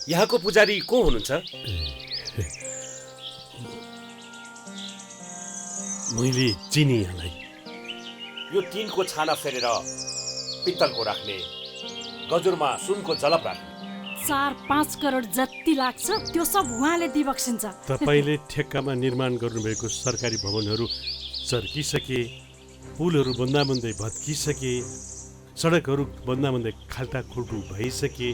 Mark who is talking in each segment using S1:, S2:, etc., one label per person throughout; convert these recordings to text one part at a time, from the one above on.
S1: यहाँको पुजारी को हुनुहुन्छ?
S2: मैले चिनी यहाँलाई।
S1: यो टिनको छाना फेरेर पित्तलको राख्ने, गजुरमा सुनको जलप राख्ने।
S3: 4-5 करोड जति लाग्छ त्यो सब उहाँले दिबक्सिन्छ।
S2: तपाईँले ठेक्कामा निर्माण गर्नुभएको सरकारी भवनहरू चर्किसके, पुलहरू बन्दाबन्दै भत्किसके, सडकहरू बन्दाबन्दै खाल्टाखुल्टु भइसके।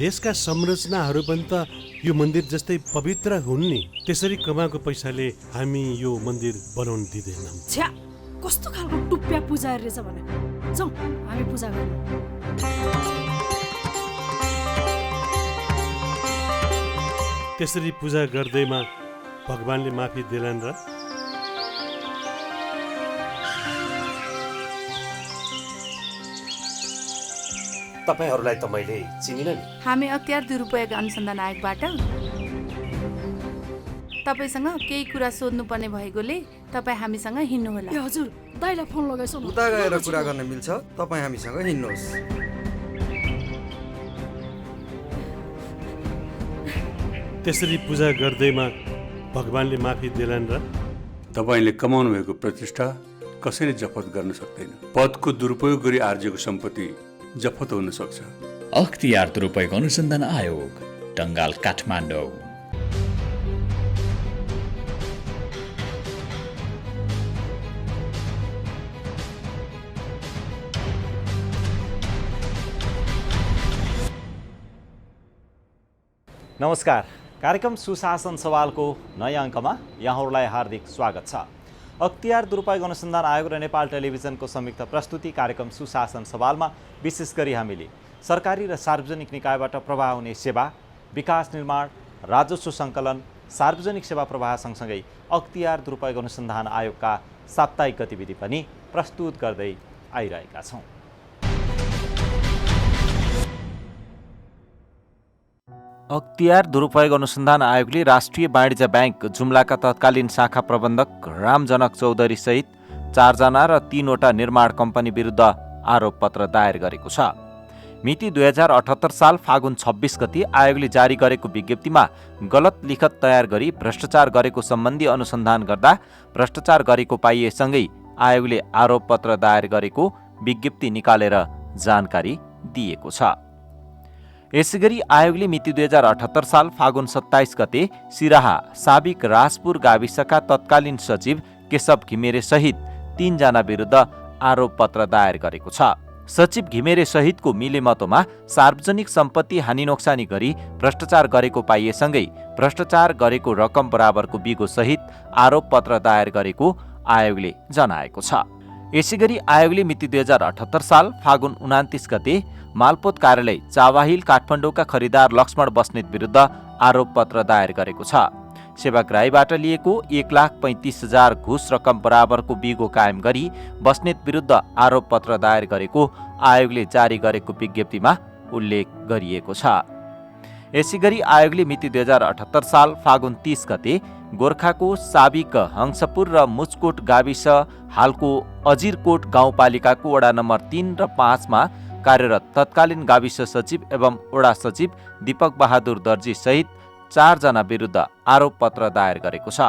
S2: देशका संरचनाहरू पनि त यो मन्दिर जस्तै पवित्र हुन् नि। त्यसरी कमाएको पैसाले हामी यो मन्दिर बनाउन दिँदैनौँ।
S3: छ्या, कस्तो खालको टुप्प्या पुजारी रहेछ भने। जाउँ हामी पूजा गर्नु।
S2: त्यसरी पूजा गर्दैमा भगवानले माफी देलान् र?
S1: तपाईहरूलाई त मैले चिनिनँ नि।
S4: हामी अख्तियार दुरुपयोग अनुसन्धान आयोगबाट तपाईसँग केही कुरा सोध्नुपर्ने भएकोले तपाईँ हामीसँग हिँड्नुहोला।
S3: ए हजुर, दाइलाई फोन लगाइसौ न।
S5: उता गएर कुरा गर्न मिल्छ, तपाईँ हामीसँग हिँड्नुहोस्।
S2: त्यसरी पूजा गर्दैमा भगवानले माफी देलान् र?
S6: तपाईँले कमाउनु भएको प्रतिष्ठा कसैले जफत गर्न सक्दैन। पदको दुरुपयोग गरी आर्जेको सम्पत्ति जफत हुन सक्छ।
S7: अख्तियार दुरुपयोग अनुसन्धान आयोग, टङ्गाल, काठमाडौँ।
S8: नमस्कार, कार्यक्रम सुशासन सवालको नयाँ अङ्कमा यहाँहरूलाई हार्दिक स्वागत छ। अख्तियार दुरुपयोग अनुसन्धान आयोग र नेपाल टेलिभिजनको संयुक्त प्रस्तुति कार्यक्रम सुशासन सवालमा विशेष गरी हामीले सरकारी र सार्वजनिक निकायबाट प्रवाह हुने सेवा, विकास निर्माण, राजस्व सङ्कलन, सार्वजनिक सेवा प्रवाह सँगसँगै अख्तियार दुरुपयोग अनुसन्धान आयोगका साप्ताहिक गतिविधि पनि प्रस्तुत गर्दै आइरहेका छौँ। अख्तियार दुरुपयोग अनुसन्धान आयोगले राष्ट्रिय वाणिज्य ब्याङ्क जुम्लाका तत्कालीन शाखा प्रबन्धक रामजनक चौधरी सहित 4 जना र 3वटा निर्माण कम्पनी विरुद्ध आरोपपत्र दायर गरेको छ। मिति 2078 साल फागुन 26 गति आयोगले जारी गरेको विज्ञप्तिमा गलत लिखत तयार गरी भ्रष्टाचार गरेको सम्बन्धी अनुसन्धान गर्दा भ्रष्टाचार गरेको पाइएसँगै आयोगले आरोपपत्र दायर गरेको विज्ञप्ति निकालेर जानकारी दिएको छ। यसैगरी आयोगले मिति 2078 साल फागुन 27 गते सिराहा साबिक राजपुर गाविसका तत्कालीन सचिव केशव घिमिरे सहित 3 जना विरुद्ध आरोपपत्र दायर गरेको छ। सचिव घिमिरे सहितको मिलेमतोमा सार्वजनिक सम्पत्ति हानि नोक्सानी गरी भ्रष्टाचार गरेको पाइएसँगै भ्रष्टाचार गरेको रकम बराबरको बिगो सहित आरोपपत्र दायर गरेको आयोगले जनाएको छ। यसैगरी आयोगले मिति 2078 साल फागुन 29 गते मालपोत कार्यालय चावाहिल काठमाडौँका खरिदार लक्ष्मण बस्नेत विरुद्ध आरोपपत्र दायर गरेको छ। सेवाग्राहीबाट लिएको 1,35,000 घुस रकम बराबरको बिगो कायम गरी बस्नेत विरुद्ध आरोपपत्र दायर गरेको आयोगले जारी गरेको विज्ञप्तिमा उल्लेख गरिएको छ। यसैगरी आयोगले मिति 2078 साल फागुन 30 गते गोर्खाको साबिक हंसपुर र मुचकोट गाविस हालको अजिरकोट गाउँपालिकाको वडा नम्बर 3 र 5 मा कार्यरत तत्कालीन गाविस सचिव एवं वडा सचिव दीपक बहादुर दर्जी सहित 4 जना विरुद्ध आरोपपत्र दायर गरेको छ।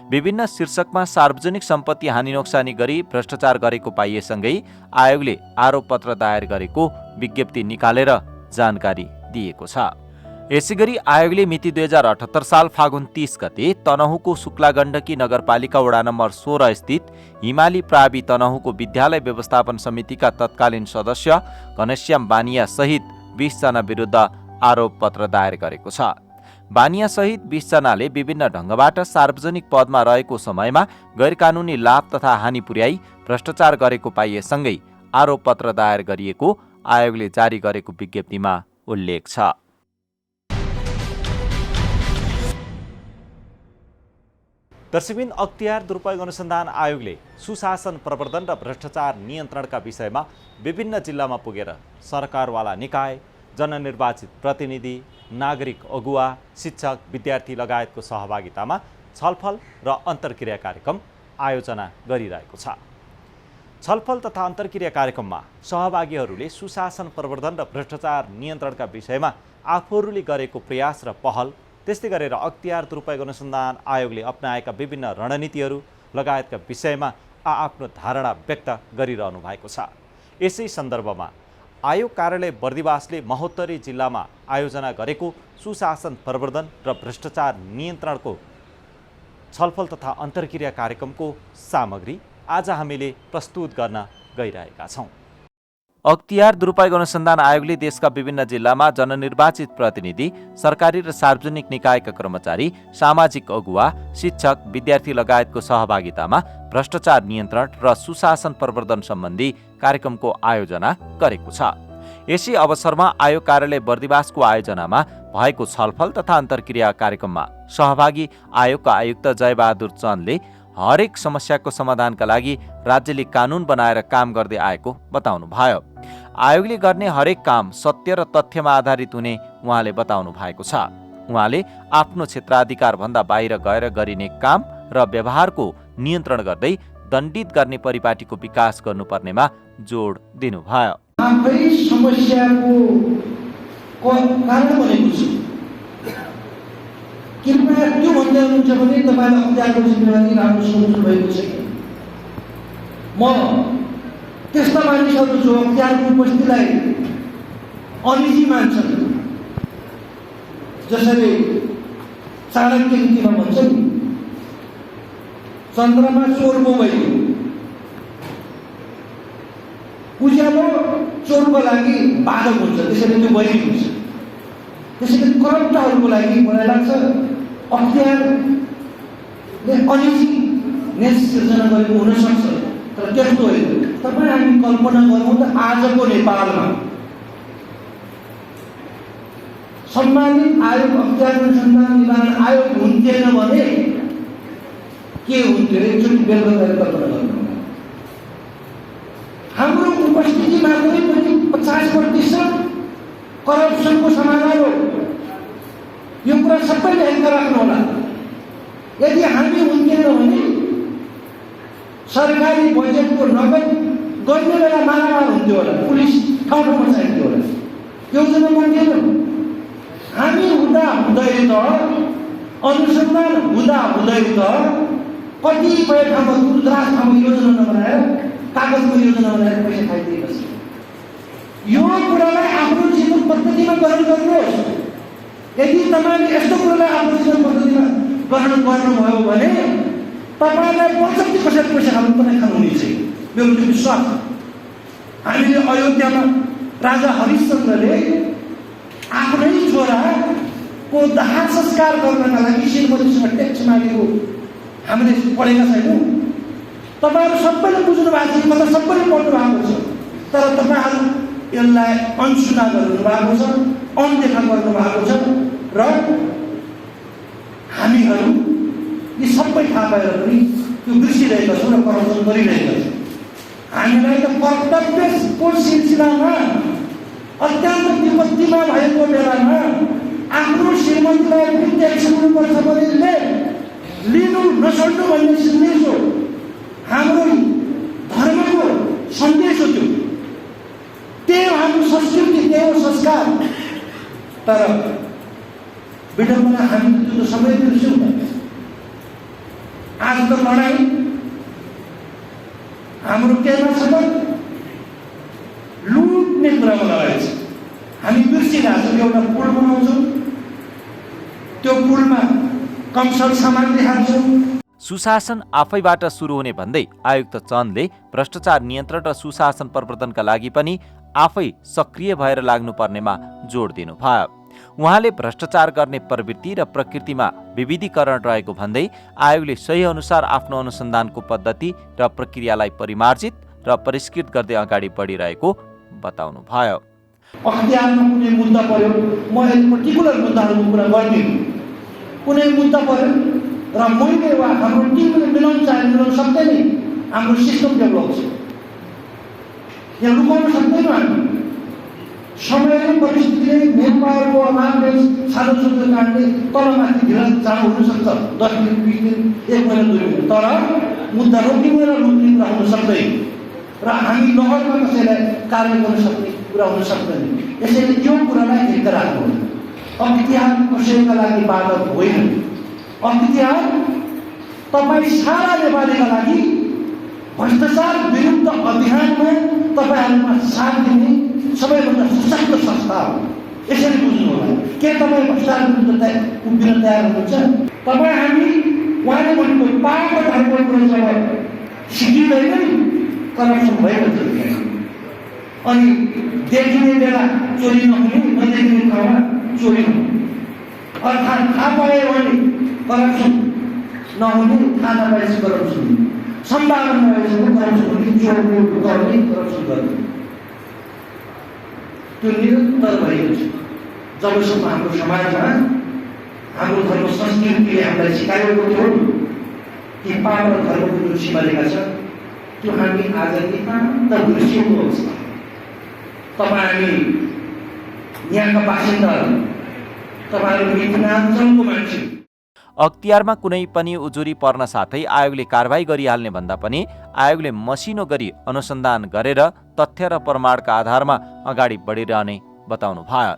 S8: विभिन्न शीर्षकमा सार्वजनिक सम्पत्ति हानि नोक्सानी गरी भ्रष्टाचार गरेको पाइएसँगै आयोगले आरोपपत्र दायर गरेको विज्ञप्ति निकालेर जानकारी दिएको छ। यसैगरी आयोगले मिति 2078 साल फागुन 30 गते तनहुँको शुक्लागण्डकी नगरपालिका वडा नम्बर 16 स्थित हिमाली प्रावि तनहुँको विद्यालय व्यवस्थापन समितिका तत्कालीन सदस्य घनश्याम बानिया सहित 20 जना विरुद्ध आरोपपत्र दायर गरेको छ। बानिया सहित 20 जनाले विभिन्न ढङ्गबाट सार्वजनिक पदमा रहेको समयमा गैरकानुनी लाभ तथा हानि पुर्याई भ्रष्टाचार गरेको पाइएसँगै आरोपपत्र दायर गरिएको आयोगले जारी गरेको विज्ञप्तिमा उल्लेख छ। दर्शकबिन, अख्तियार दुरुपयोग अनुसन्धान आयोगले सुशासन प्रवर्धन र भ्रष्टाचार नियन्त्रणका विषयमा विभिन्न जिल्लामा पुगेर सरकारवाला निकाय, जननिर्वाचित प्रतिनिधि, नागरिक अगुवा, शिक्षक, विद्यार्थी लगायतको सहभागितामा छलफल र अन्तर्क्रिया कार्यक्रम आयोजना गरिरहेको छ। छलफल तथा अन्तर्क्रिया कार्यक्रममा सहभागीहरूले सुशासन प्रवर्धन र भ्रष्टाचार नियन्त्रणका विषयमा आफूहरूले गरेको प्रयास र पहल, त्यस्तै गरेर अख्तियार दुरुपयोग अनुसन्धान आयोगले अपनाएका विभिन्न रणनीतिहरू लगायतका विषयमा आफ्नो धारणा व्यक्त गरिरहनु भएको छ। यसै सन्दर्भमा आयोग कार्यालय बर्दिवासले महोत्तरी जिल्लामा आयोजना गरेको सुशासन प्रवर्धन र भ्रष्टाचार नियन्त्रणको छलफल तथा अन्तर्क्रिया कार्यक्रमको सामग्री आज हामीले प्रस्तुत गर्न गइरहेका छौँ। अख्तियार दुरुपयोग अनुसन्धान आयोगले देशका विभिन्न जिल्लामा जननिर्वाचित प्रतिनिधि, सरकारी र सार्वजनिक निकायका कर्मचारी, सामाजिक अगुवा, शिक्षक, विद्यार्थी लगायतको सहभागितामा भ्रष्टाचार नियन्त्रण र सुशासन प्रवर्धन सम्बन्धी कार्यक्रमको आयोजना गरेको छ। यसै अवसरमा आयोग कार्यालय बर्दिवासको आयोजनामा भएको छलफल तथा अन्तर्क्रिया कार्यक्रममा सहभागी आयोगका आयुक्त जयबहादुर चन्दले हरेक समस्याको समाधानका लागि राज्यले कानुन बनाएर काम गर्दै आएको बताउनुभयो। आयोगले गर्ने हरेक काम सत्य र तथ्यमा आधारित हुने उहाँले बताउनु भएको छ। उहाँले आफ्नो क्षेत्राधिकारभन्दा बाहिर गएर गरिने काम र व्यवहारको नियन्त्रण गर्दै दण्डित गर्ने परिपाटीको विकास गर्नुपर्नेमा जोड दिनुभयो।
S9: आफै समस्याको कारण बनेको छु। कृपया त्यो भन्दै हुनुहुन्छ भने तपाईँलाई अख्तियारको जिम्मेवारी राम्रोसँग बुझ्नु भएको छैन। म त्यस्ता मानिसहरू जो अख्तियारको उपस्थितिलाई अनिजी मान्छन्, जसरी चाणक्य नीतिमा भन्छ नि, चन्द्रमा चोरको भयो, उज्यालो चोरको लागि बाधक हुन्छ, त्यसरी त्यो वैरी हुन्छ। त्यसैले करप्टहरूको लागि मलाई लाग्छ अख्तियारले अनिजीनेस सिर्जना गरेको हुनसक्छ, तर त्यस्तो होइन। तपाईँ हामी कल्पना गरौँ त आजको नेपालमा सम्मानित आयोग अख्तियार अनुसन्धान निवारण आयोग हुन्थेन भने के हुन्थ्यो? एकचोटि बेलुका गएर कल्पना गर्नु। हाम्रो उपस्थिति मात्रै पनि 50% करप्सनको समाधान हो। यो कुरा सबैले ध्यान राख्नु होला। यदि हामी हुन्थेन भने सरकारी बजेटको नगद गर्ने बेला मारामार हुन्थ्यो होला, पुलिस ठाउँ ठाउँमा चाहिन्थ्यो होला, योजना बन्थेन। हामी हुँदा हुँदै त, अनुसन्धान हुँदा हुँदै त कतिपय ठाउँमा दूरदराज ठाउँमा योजना नबनाएर कागजको योजना बनाएर पैसा खाइदिएको छ। यो कुरालाई आफ्नो जीवन पद्धतिमा ग्रहण गर्नुहोस्। यदि तपाईँले यस्तो कुरालाई आफ्नो जीवन पद्धतिमा ग्रहण गर्नुभयो भने तपाईँलाई पछाडि कसरी पैसा खानु पनि खानुहुनेछ, मेरो त्यो विश्वास। हामीले अयोध्यामा राजा हरिश्चन्द्रले आफ्नै छोराको दाह संस्कार गर्नका लागि श्रीमतीसँग ट्याक्स मागेको हामीले पढेका छैनौँ। तपाईँहरू सबैले बुझ्नु भएको छ, मतलब सबैले पढ्नु भएको छ, तर तपाईँहरू यसलाई अनसुना गर्नु भएको छ, अनदेखा गर्नु भएको छ र हामीहरू यी सबै थाहा भएर पनि त्यो बिर्सिरहेका छौँ र करप्सन गरिरहेका छौँ। हामीलाई त कर्तव्यको सिलसिलामा अत्यन्त विपत्तिमा भएको बेलामा आफ्नो श्रीमतीलाई पनि ट्याक्स दिनुपर्छ भने लिनु नछोड्नु भन्ने सन्देश हो, हाम्रो धर्मको सन्देश हो। त्यही हो हाम्रो संस्कृति, त्यही हो संस्कार। तर विडम्बना हामी त्यो सबै बिर्स्यौँ। आज त लडाइँ हाम्रो केमा छ त लुट्ने कुरामा लगाएको छ। हामी बिर्सिरहेको छौँ। एउटा पुल बनाउँछौँ, त्यो पुलमा कमसल सामग्री हाल्छौँ।
S8: सुशासन आफैबाट सुरु हुने भन्दै आयुक्त चन्दले भ्रष्टाचार नियन्त्रण र सुशासन प्रवर्धनका लागि पनि आफै सक्रिय भएर लाग्नुपर्नेमा जोड दिनुभयो। उहाँले भ्रष्टाचार गर्ने प्रवृत्ति र प्रकृतिमा विविधीकरण रहेको भन्दै आयोगले सही अनुसार आफ्नो अनुसन्धानको पद्धति र प्रक्रियालाई परिमार्जित र परिष्कृत गर्दै अगाडि बढिरहेको बताउनुभयो।
S9: अख्तियारमा कुनै मुद्दा पर्यो, म पर्टिकुलर मुद्दाहरूको कुरा गर्दिनँ। कुनै मुद्दा पर्यो र मैले वा हाम्रो टिमले मिलाउन मिलाउन सक्दैन। हाम्रो सिस्टम डेभलप छ, यहाँ लुकाउन सक्दैनौँ हामी। समय र परिस्थितिले मेन पावरको अभावले सानो छोटो कारणले तलमाथि ढिला चाँडो हुनसक्छ, 10 दिन, 20 दिन, 1 महिना, 2 महिना। तर मुद्दा रोकिने र लुक्ने कुरा हुन सक्दैन। र हामी लहरमा कसैलाई कार्य गर्न सक्ने कुरा हुन सक्दैन। यसैले त्यो कुरालाई धिक्कार राख्नु हो। अख्तियार कसैका लागि बाधक होइन। अख्तियार तपाईँ सारा नेपालीका लागि भ्रष्टाचार विरुद्ध अभियानमा तपाईँहरूमा साथ दिने सबैभन्दा सशक्त संस्था हो। यसरी बुझ्नु होला। के तपाईँ भ्रष्टाचार विरुद्ध उभिन तयार हुनुहुन्छ? तपाईँ हामी उहाँले भनेको पापको धर्मको कुरा जब सिकिँदैन करप्सन भएको थियो। अनि देखिने बेला चोरी नहुने, नदेखिने ठाउँमा चोरी हुने, अर्थात् थाहा पाए भने करप्सन नहुने, थाहा नपाएपछि करप्सन हुने, सम्भावना नभएपछि करप्सन हुने, चोर गर्ने, करप्सन गर्ने, त्यो निरन्तर भएको छ। जबसम्म हाम्रो समाजमा हाम्रो धर्म संस्कृतिले हामीलाई सिकाएको थियो कि पाप र धर्मको जुन सीमारेखा छ त्यो हामी आज नितान्त बिर्सिएको अवस्था। तपाईँ यहाँका बासिन्दाहरू, तपाईँहरू मिथिलाञ्चलको मान्छे।
S8: अख्तियारमा कुनै पनि उजुरी पर्न साथै आयोगले कारबाही गरिहाल्ने भन्दा पनि आयोगले मसिनो गरी अनुसन्धान गरेर तथ्य र प्रमाणका आधारमा अगाडि बढिरहने बताउनु भयो।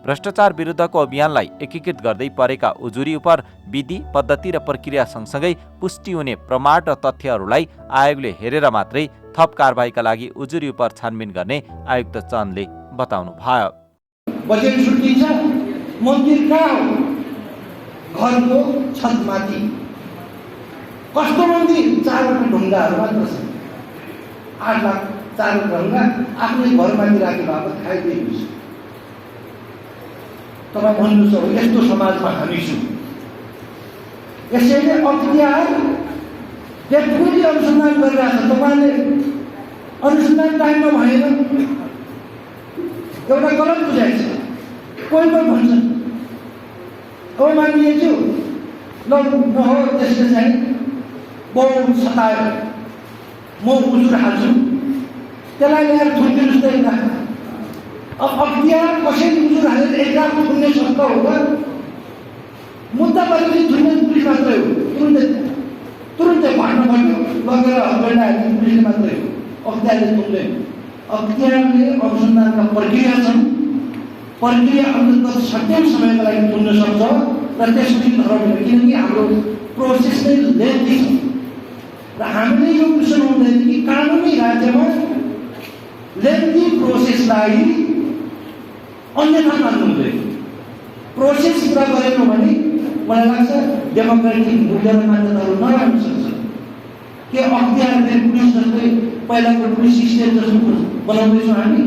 S8: भ्रष्टाचार विरुद्धको अभियानलाई एकीकृत गर्दै परेका उजुरी उप विधि, पद्धति र प्रक्रिया सँगसँगै पुष्टि हुने प्रमाण र तथ्यहरूलाई आयोगले हेरेर मात्रै थप कारबाहीका लागि उजुरी उप छानबिन गर्ने आयुक्त चन्दले बताउनु भयो।
S9: बजेट छुट्टिन्छ, मन्दिर कहाँ हो? घरको छतमाथि। कस्तो मन्दिर? 4वटा ढुङ्गाहरू मात्र छ। 8 लाख 4 ढुङ्गा आफ्नै घरमाथि राखे बापत खाइदिएको छ। तपाईँ भन्नुहोस् अब यस्तो समाजमा हामी छौँ। यसैले अख्तियार व्यक्तिगत अनुसन्धान गरिरहेको छ। तपाईँले अनुसन्धान टाइममा भएन, एउटा गलत बुझाइ छ। कोही भन्छ अब मानिएछु ल नहो त्यसले चाहिँ बहुत सतायो, म उजुर हाल्छु, त्यसलाई ल्याएर थुनिदिनुहोस् त एक लाख। अब अख्तियार कसैले उजुर हालेर 1 लाख थुन्ने सक्छ होगा? मुद्दा गरेपछि थुन्ने पुलिस मात्रै हो। तुरुन्तै भन्न पर्यो, लगेर हस्पिटल हाल्ने पुलिसले मात्रै हो, अख्तियारले थुन्दैन। अख्तियारले अनुसन्धानका प्रक्रिया छन्, प्रक्रिया अन्तर्गत सट्याम समयका लागि थुन्न सक्छ र त्यसपछि धराउनु। किनकि हाम्रो प्रोसेस नै लेन्थी छ र हामीले यो क्वेसन हुँदैन कि कानुनी राज्यमा लेन्थी प्रोसेसलाई अन्यथा मान्नु हुँदैन। प्रोसेस पुरा गरेन भने मलाई लाग्छ डेमोक्रेटिक मूल्य र मान्यताहरू नराख्न सक्छ। के अख्तियारले पुलिस जस्तै पहिलाको पुलिस सिस्टम जस्तो बनाउँदैछौँ हामी?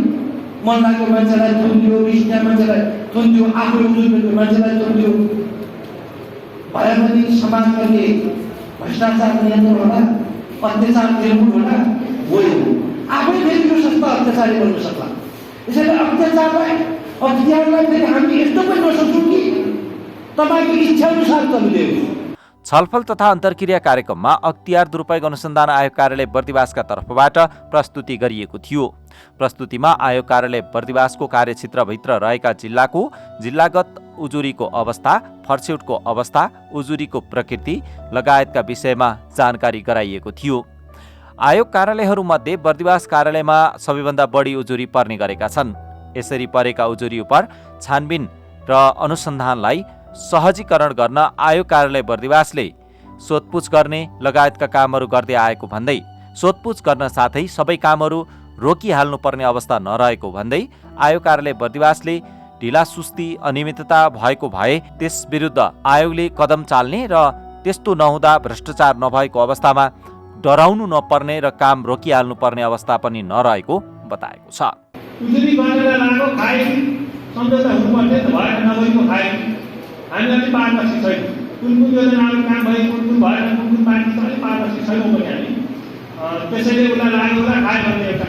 S9: मन लाग्यो मान्छेलाई थुन्दियो, रिस्टा मान्छेलाई थुन्दियो, आफू उजुर मान्छेलाई थुन्दियो, भयो भने समाजमा के भ्रष्टाचार नियन्त्रण होला, अत्याचार निर्मूल होला? होइन, आफै फेरि यो सस्ता अत्याचारी बन्न सक्ला। यसैले अख्तियारलाई फेरि हामी यस्तो पनि नसक्छौँ कि तपाईँको इच्छाअनुसार चलिदिएको।
S8: छलफल तथा अन्तर्क्रिया कार्यक्रममा अख्तियार दुरुपयोग अनुसन्धान आयोग कार्यालय बर्दिवासका तर्फबाट प्रस्तुति गरिएको थियो। प्रस्तुतिमा आयोग कार्यालय बर्दिवासको कार्यक्षेत्रभित्र रहेका जिल्लागत उजुरीको अवस्था, फर्स्यौटको अवस्था, उजुरीको प्रकृति लगायतका विषयमा जानकारी गराइएको थियो। आयोग कार्यालयहरूमध्ये बर्दिवास कार्यालयमा सबैभन्दा बढी उजुरी पर्ने गरेका छन्। यसरी परेका उजुरी उप छानबिन र अनुसन्धानलाई सहजीकरण गर्न आयोग कार्यालय बर्दिवासले सोधपुछ गर्ने लगायतका कामहरू गर्दै आएको भन्दै सोधपुछ गर्न साथै सबै कामहरू रोकिहाल्नुपर्ने अवस्था नरहेको भन्दै आयोग कार्यालय बर्दिवासले ढिलासुस्ती अनियमितता भएको भए त्यस विरुद्ध आयोगले कदम चाल्ने र त्यस्तो नहुँदा भ्रष्टाचार नभएको अवस्थामा डराउनु नपर्ने र काम रोकिहाल्नुपर्ने अवस्था पनि नरहेको बताएको छ।
S9: उजुरी गरेर लाएको खाए सम्झौता हुनुपर्ने त भएन, नभएको खाए। हामीलाई पारदर्शी छैन, कुन योजनाहरू काम भयो, कुन भएन, कुन पार्टी छ, पारदर्शी छैनौँ पनि हामी। त्यसैले उसलाई लाग्यो होला खायो भन्ने एउटा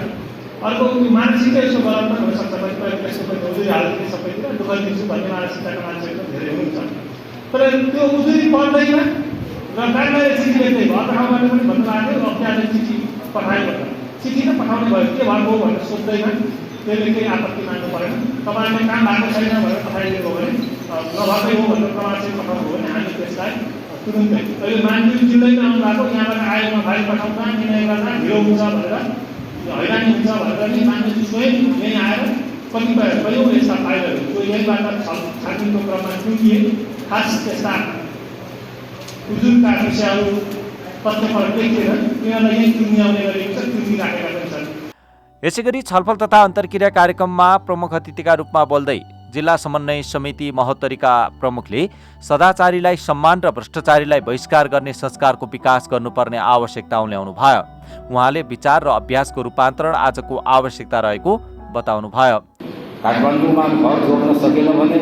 S9: अर्को मानसिकता यसो गलत पनि हुनसक्छ। त्यसको पनि उजुरी हाल्ने सबैतिर दुःख दिन्छु भन्ने मानसिकताका मान्छेहरू धेरै हुन्छ। तर त्यो उजुरी पर्दैन र कारणले चिठी लेख्दै भयो, अर्को ठाउँबाट पनि भन्नुभएको थियो अख्तियारले चिठी पठायो भनेर। चिठी त पठाउने भयो, के भएको भनेर सोध्दैन, त्यसले केही आपत्ति मान्नु परेन। तपाईँले काम भएको छैन भनेर पठाइदिएको हो भने, नभएकै हो भनेर प्रमाण चाहिँ पठाउनु हो भने हामी त्यसलाई तुरुन्तै अहिले मान्छे जिल्दैमा आउनु भएको, यहाँबाट आयोगमा फाइल पठाउँदा निर्णय गर्दा ढिलो हुन्छ भनेर हैरानी हुन्छ भनेर नि मान्छे स्वयं यहीँ आएर कयौँ यस्ता फाइलहरू यहीँबाट छानबिनको क्रममा चुनिए। खास त्यस्ता उजुरका विषयहरू तथ्यहरू देखिएर तिनीहरूलाई यहीँ चुनिआउने गरेको छ, चुनिराखेका पनि छन्।
S8: यसैगरी छलफल तथा अन्तर्क्रिया कार्यक्रममा प्रमुख अतिथिका रूपमा बोल्दै जिल्ला समन्वय समिति महोत्तरीका प्रमुखले सदाचारीलाई सम्मान र भ्रष्टाचारीलाई बहिष्कार गर्ने संस्कारको विकास गर्नुपर्ने आवश्यकता उल्याउनु भयो। उहाँले विचार र अभ्यासको रूपान्तरण आजको आवश्यकता रहेको बताउनु भयो।
S10: काठमाडौँमा घर जोड्न सकेन भने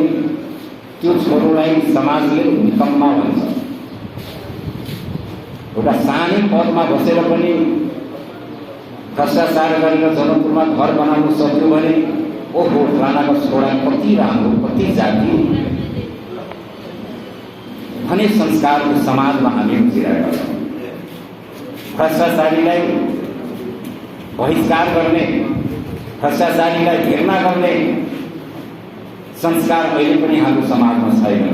S10: त्यो छोरोलाई समाजले निकम्मा भन्छ। एउटा सानै पदमा बसेर पनि भ्रष्टाचार गरेर जनकपुरमा घर बनाउन सक्यो भने ओहो फलानाको छोरा कति राम्रो, कति जाति भन्ने संस्कारको समाजमा हामी उब्जिरहेका छौँ। भ्रष्टाचारीलाई बहिष्कार गर्ने, भ्रष्टाचारीलाई घृणा गर्ने संस्कार अहिले पनि हाम्रो समाजमा छैन।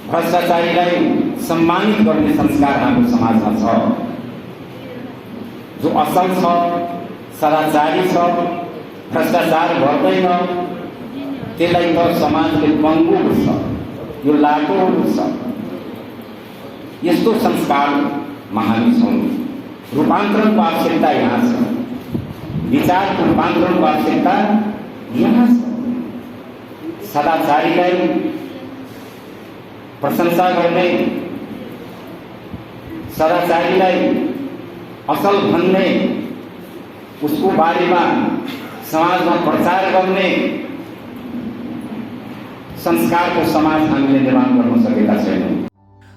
S10: भ्रष्टाचारीलाई सम्मानित गर्ने संस्कार हाम्रो समाजमा छ। जो असल छ, सदाचारी छ, भ्रष्टाचार गर्दैन, त्यसलाई त समाजले पङ्गु बुझ्छ, यो लाटो बुझ्छ। यस्तो संस्कारमा हामी छौँ। रूपान्तरणको आवश्यकता यहाँ छ, विचारको रूपान्तरणको आवश्यकता यहाँ छ। सदाचारीलाई प्रशंसा गर्ने, सदाचारीलाई असल भन्ने, उसको बारेमा समाजमा प्रचार गर्ने संस्कारको समाज हामीले निर्माण गर्न सकेका छैनौँ।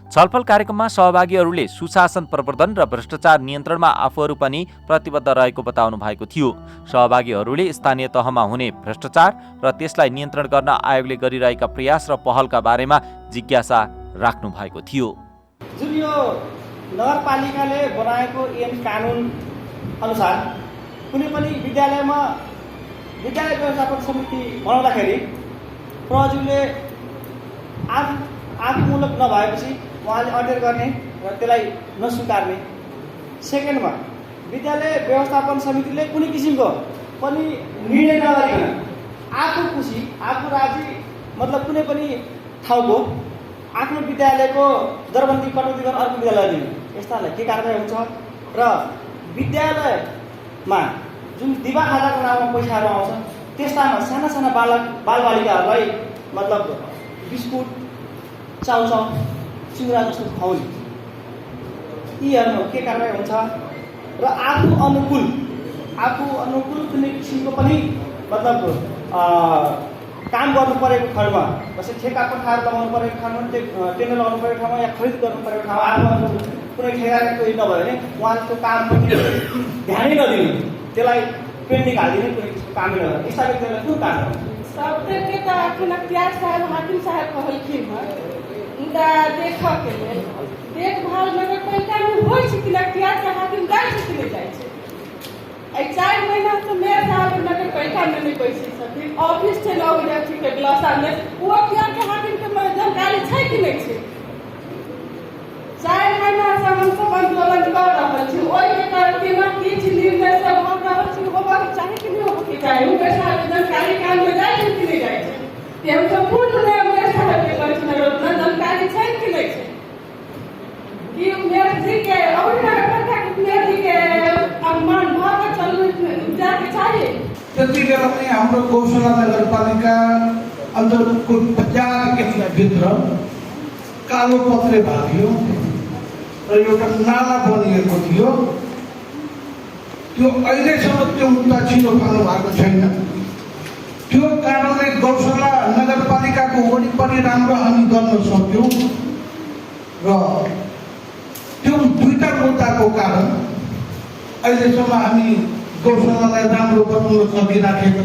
S8: छलफल कार्यक्रममा सहभागीहरूले सुशासन प्रवर्धन र भ्रष्टाचार नियन्त्रणमा आफूहरू पनि प्रतिबद्ध रहेको बताउनु भएको थियो। सहभागीहरूले स्थानीय तहमा हुने भ्रष्टाचार र त्यसलाई नियन्त्रण गर्न आयोगले गरिरहेका प्रयास र पहलका बारेमा जिज्ञासा राख्नु भएको थियो।
S11: जुन यो नगरपालिकाले बनाएको ऐन कानुन अनुसार कुनै पनि विद्यालयमा विद्यालय व्यवस्थापन समिति बनाउँदाखेरि प्रहरीले आफूमूलक नभएपछि उहाँले अर्डर गर्ने र त्यसलाई नस्वीकार्ने। सेकेन्डमा विद्यालय व्यवस्थापन समितिले कुनै किसिमको पनि निर्णय नगरिकन आफू खुसी, आफू राजी, मतलब कुनै पनि ठाउँको आफ्नो विद्यालयको दरबन्दी कटौती गरेर अर्को विद्यालय दिने, यस्तालाई के कारवाही हुन्छ? र विद्यालयमा जुन दिवा खाजाको नाममा पैसाहरू आउँछ त्यस्तामा साना साना बालबालिकाहरूलाई मतलब बिस्कुट, चाउचाउ, चिउरा जस्तो खुवाउने, यीहरूमा के कारवाही हुन्छ? र आफू अनुकूल कुनै किसिमको पनि मतलब काम गर्नु परेको खण्डमा, जस्तै ठेका पठाएर लगाउनु परेको ठाउँमा, टेन्डर लगाउनु परेको ठाउँमा या खरिद गर्नु परेको ठाउँमा आफू कुनै ठेगाको नभयो भने उहाँले त्यो काम ध्यानै नदिनु, त्यसलाई पेन्डिङ हालिदिने, कुनै किसिमको कामै नगर्ने, यस्ता व्यक्तिहरूलाई कुन काम गर्छ?
S12: सबके त अखन अख्तियार साहब हाकिम साहब कहलखिन हँ उनका देखके लेल देखभाल नगर पालिकामे होइ छै कि अख्तियार के हाकिम जाइ छै कि नहि जाइ छै? 4 महीना से मेयर साहब नगर पालिका में नहीं बैसी छथिन, ऑफिस छै 9 बजे ठीक है ग्लासा में, वो अख्तियार के हाकिम के जानकारी छै कि नहीं छै? 4 महीना से हम सब आंदोलन कर रहल छी, ओहि के केना किछ निर्णय से भऽ रहल छी, होबाक चाही कि नहि होबाक चाही? उनके साथ जानकारी काम में जाइ छै कि नहीं जाइ छै? कि हम संपूर्ण मेयर साहब के जानकारी छै कि नहीं छै? कि मेयर जी के और नगर पालिका के मेयर जी के अपमान भऽ जाके चाहिए।
S13: त्यति बेला पनि हाम्रो गौशाला नगरपालिका अन्तर्गतको 50 भित्र कालो पत्रे भाग्यो र एउटा नाला बनिएको थियो। त्यो अहिलेसम्म त्यो मुद्दा छिटो पार्नु भएको छैन। त्यो कारणले गौशाला नगरपालिकाको वरिपरि राम्रो हामी गर्न सक्यौँ र त्यो दुईटा मुद्दाको कारण अहिलेसम्म हामी गौशालालाई राम्रो बनाउन सकिराखेको।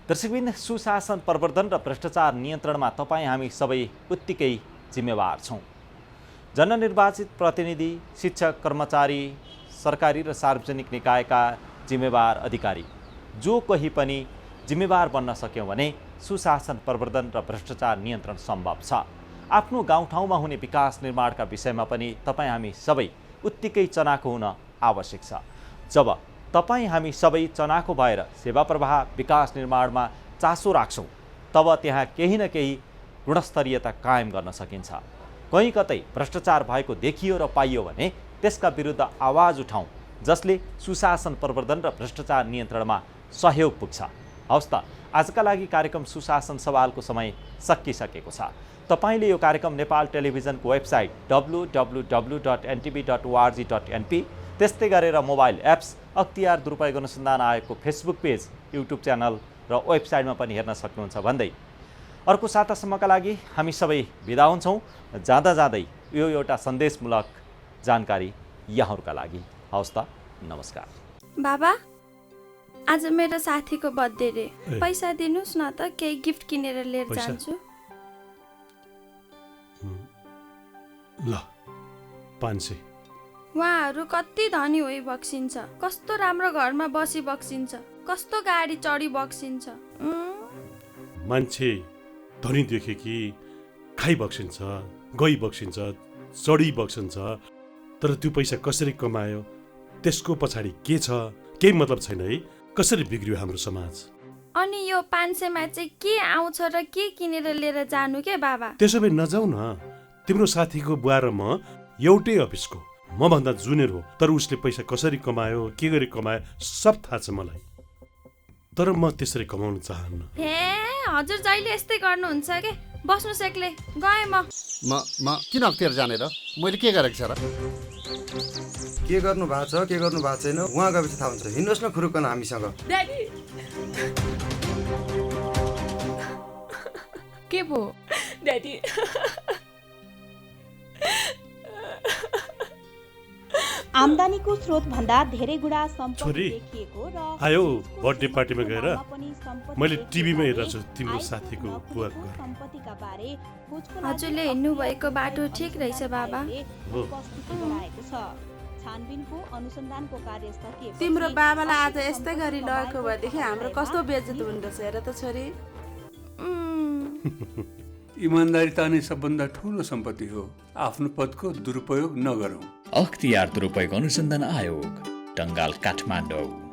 S8: दर्शकबिन, सुशासन प्रवर्धन र भ्रष्टाचार नियन्त्रणमा तपाईँ हामी सबै उत्तिकै जिम्मेवार छौँ। जननिर्वाचित प्रतिनिधि, शिक्षक, कर्मचारी, सरकारी र सार्वजनिक निकायका जिम्मेवार अधिकारी जो कोही पनि जिम्मेवार बन्न सक्यौँ भने सुशासन प्रवर्धन र भ्रष्टाचार नियन्त्रण सम्भव छ। आफ्नो गाउँठाउँमा हुने विकास निर्माणका विषयमा पनि तपाईँ हामी सबै उत्तिकै चनाखो हुन आवश्यक छ। जब तपाईँ हामी सबै चनाखो भएर सेवा प्रवाह विकास निर्माणमा चासो राख्छौँ तब त्यहाँ केही न केही गुणस्तरीयता कायम गर्न सकिन्छ। कहीँ कतै भ्रष्टाचार भएको देखियो र पाइयो भने त्यसका विरुद्ध आवाज उठाउँ, जसले सुशासन प्रवर्धन र भ्रष्टाचार नियन्त्रणमा सहयोग पुग्छ। हवस् त, आजका लागि कार्यक्रम सुशासन सवालको समय सकिसकेको छ। तपाईँले यो कार्यक्रम नेपाल टेलिभिजनको वेबसाइट www.ntv.org.np, त्यस्तै गरेर मोबाइल एप्स, अख्तियार दुरुपयोग अनुसन्धान आयोगको फेसबुक पेज, युट्युब च्यानल र वेबसाइटमा पनि हेर्न सक्नुहुन्छ भन्दै अर्को सातासम्मका लागि हामी सबै बिदा हुन्छौँ। जाँदा जाँदै यो एउटा सन्देशमूलक जानकारी यहाँहरूका लागि। हवस् त, नमस्कार।
S14: बाबा, आज मेरो साथीको बर्थडे रे, पैसा दिनुहोस् न त, केही गिफ्ट किनेर लिएर जान्छु।
S2: ल 500।
S14: उहाँहरू कति धनी होइ बक्सिन्छ, कस्तो राम्रो घरमा बसी बक्सिन्छ, कस्तो गाडी चढी बक्सिन्छ।
S2: मान्छे धनी देखे कि खाइ बक्सिन्छ, गई बक्सिन्छ, चढी बक्सिन्छ, तर त्यो पैसा कसरी कमायो, त्यसको पछाडि के छ, केही मतलब छैन है। कसरी बिग्रियो हाम्रो समाज।
S14: अनि यो 500मा चाहिँ के आउँछ र के किनेर लिएर जानु के बाबा?
S2: त्यसो भए नजाऊ न। तिम्रो साथीको बुवा र म एउटै अफिसको, म भन्दा जुनियर हो, तर उसले पैसा कसरी कमायो, के गरी कमायो सब थाहा छ मलाई। तर म त्यसरी कमाउन चाहन्न।
S14: हे हजुर जहिले यस्तै गर्नुहुन्छ के? बस्नु सेक्ले, गएँ म
S15: किन अख्तियार जाने र? मैले के गरेको छ र?
S5: के गर्नु भएको छ, के गर्नु भएको छैन उहाँ गएपछि थाहा हुन्छ। हिँड्नुहोस् न खुरुक्कन हामीसँग।
S4: ड्याडी के भो? ड्याडी
S16: आम्दानीको स्रोत भन्दा धेरै गुणा
S2: छोरी आयो बर्थडे पार्टीमा गएर मैले टिभीमा हेरेको छु तिम्रो साथीको बुवाको घर।
S14: हजुरले हिँड्नु भएको बाटो ठिक रहेछ बाबा।
S12: तिम्रो बाबालाई आज यस्तै गरी लगेको भएदेखि हाम्रो कस्तो बेइज्जत हुँदछ हेर त छोरी।
S6: इमान्दारिता नै सबभन्दा ठुलो सम्पत्ति हो। आफ्नो पदको दुरुपयोग नगरौँ।
S7: अख्तियार दुरुपयोग अनुसन्धान आयोग, टंगाल, काठमाडौँ।